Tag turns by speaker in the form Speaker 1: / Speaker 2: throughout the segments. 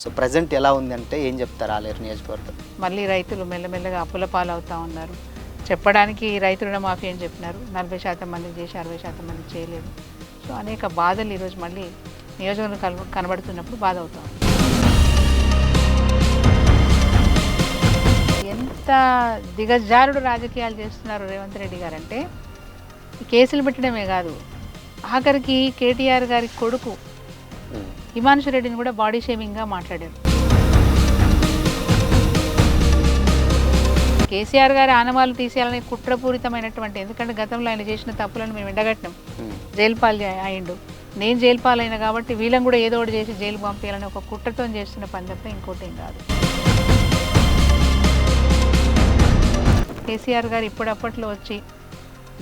Speaker 1: So present ఎలా ఉందంటే ఏం చెప్తారు ఆలేరు నియోజకవర్గం?
Speaker 2: మళ్ళీ రైతులు మెల్లమెల్లగా అప్పుల పాలవుతూ ఉన్నారు. చెప్పడానికి రైతు రుణమాఫీ అని చెప్పినారు, 40% మందికి చేసి 60% మందికి చేయలేదు. సో అనేక బాధలు ఈరోజు మళ్ళీ నియోజకవర్గం కనబడుతున్నప్పుడు బాధ అవుతాం. ఎంత దిగజారుడు రాజకీయాలు చేస్తున్నారు రేవంత్ రెడ్డి గారు అంటే, కేసులు పెట్టడమే కాదు, ఆఖరికి కేటీఆర్ గారి కొడుకు హిమాంశు రెడ్డిని కూడా బాడీ షేమింగ్గా మాట్లాడారు. కేసీఆర్ గారి ఆనవాళ్ళు తీసేయాలని కుట్రపూరితమైనటువంటి, ఎందుకంటే గతంలో ఆయన చేసిన తప్పులను మేము ఎండగట్టినాం. జైలు పాలు అయిండు, నేను జైలు పాలైనా కాబట్టి వీళ్ళని కూడా ఏదో ఒకటి చేసి జైలు పంపించాలని ఒక కుట్రతో చేస్తున్న పని తప్ప ఇంకోటి ఏం కాదు. కేసీఆర్ గారు ఇప్పుడప్పట్లో వచ్చి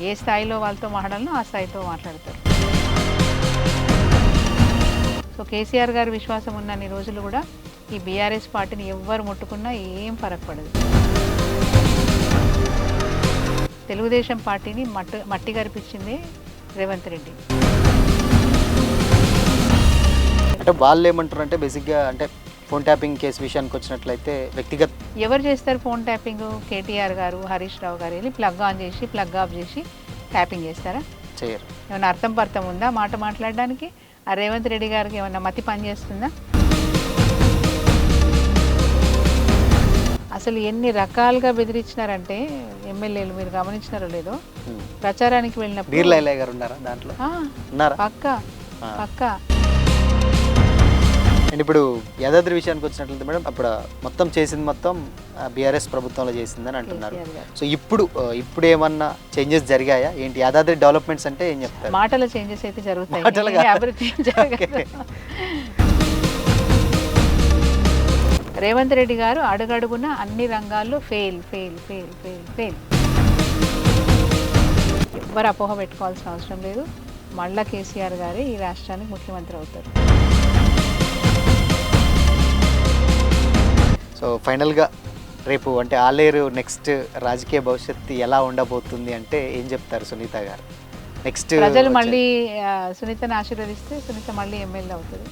Speaker 2: ఏ స్థాయిలో వాళ్ళతో మాట్లాడాలనో ఆ స్థాయితో మాట్లాడతారు. సో కేసీఆర్ గారి విశ్వాసం ఉన్నన్ని రోజులు కూడా ఈ బీఆర్ఎస్ పార్టీని ఎవ్వరు ముట్టుకున్నా ఏం ఫరక్ పడదు. తెలుగుదేశం పార్టీని మట్టి గరిపించింది రేవంత్ రెడ్డి.
Speaker 1: అంటే వాళ్ళు ఏమంటారు అంటే బేసిక్గా అంటే ఫోన్ ట్యాపింగ్ కేసు విషయానికి వచ్చినట్లయితే వ్యక్తిగత
Speaker 2: ఎవరు చేస్తారు ఫోన్ ట్యాపింగ్? కేటీఆర్ గారు, హరీష్ రావు గారు వెళ్ళి ప్లగ్ ఆన్ చేసి ప్లగ్ ఆఫ్ చేసి ట్యాపింగ్ చేస్తారా?
Speaker 1: చేయరు.
Speaker 2: ఏమైనా అర్థం ఉందా మాట మాట్లాడడానికి? ఆ రేవంత్ రెడ్డి గారికి ఏమన్నా మతి పని చేస్తుందా? అసలు ఎన్ని రకాలుగా బెదిరించినారంటే ఎమ్మెల్యేలు, మీరు గమనించినారో లేదో, ప్రచారానికి వెళ్ళినప్పుడు
Speaker 1: దాంట్లో
Speaker 2: పక్కా.
Speaker 1: అండ్ ఇప్పుడు యాదాద్రి విషయానికి వచ్చినట్లయితే మేడం, అప్పుడు మొత్తం చేసింది మొత్తం బీఆర్ఎస్ ప్రభుత్వంలో చేసిందని అంటున్నారు. సో ఇప్పుడు ఏమన్నా చేంజెస్ జరిగాయా ఏంటి? యాదాద్రి డెవలప్మెంట్స్ అంటే ఏం చెప్తారు?
Speaker 2: మాటల చేంజెస్ అయితే జరుగుతాయి, అభివృద్ధి జరగదు. రేవంత్ రెడ్డి గారు అడుగడుగున అన్ని రంగాల్లో ఫెయిల్. ఎవ్వరు అపోహ పెట్టుకోవాల్సిన అవసరం లేదు. మళ్ళా కేసీఆర్ గారే ఈ రాష్ట్రానికి ముఖ్యమంత్రి అవుతారు.
Speaker 1: సో ఫైనల్గా రేపు అంటే ఆలేరు నెక్స్ట్ రాజకీయ భవిష్యత్తు ఎలా ఉండబోతుంది అంటే ఏం చెప్తారు సునీత గారు? నెక్స్ట్
Speaker 2: ప్రజలు మళ్ళీ సునీతను ఆశీర్వదిస్తే సునీత మళ్ళీ ఎమ్మెల్యే అవుతుంది.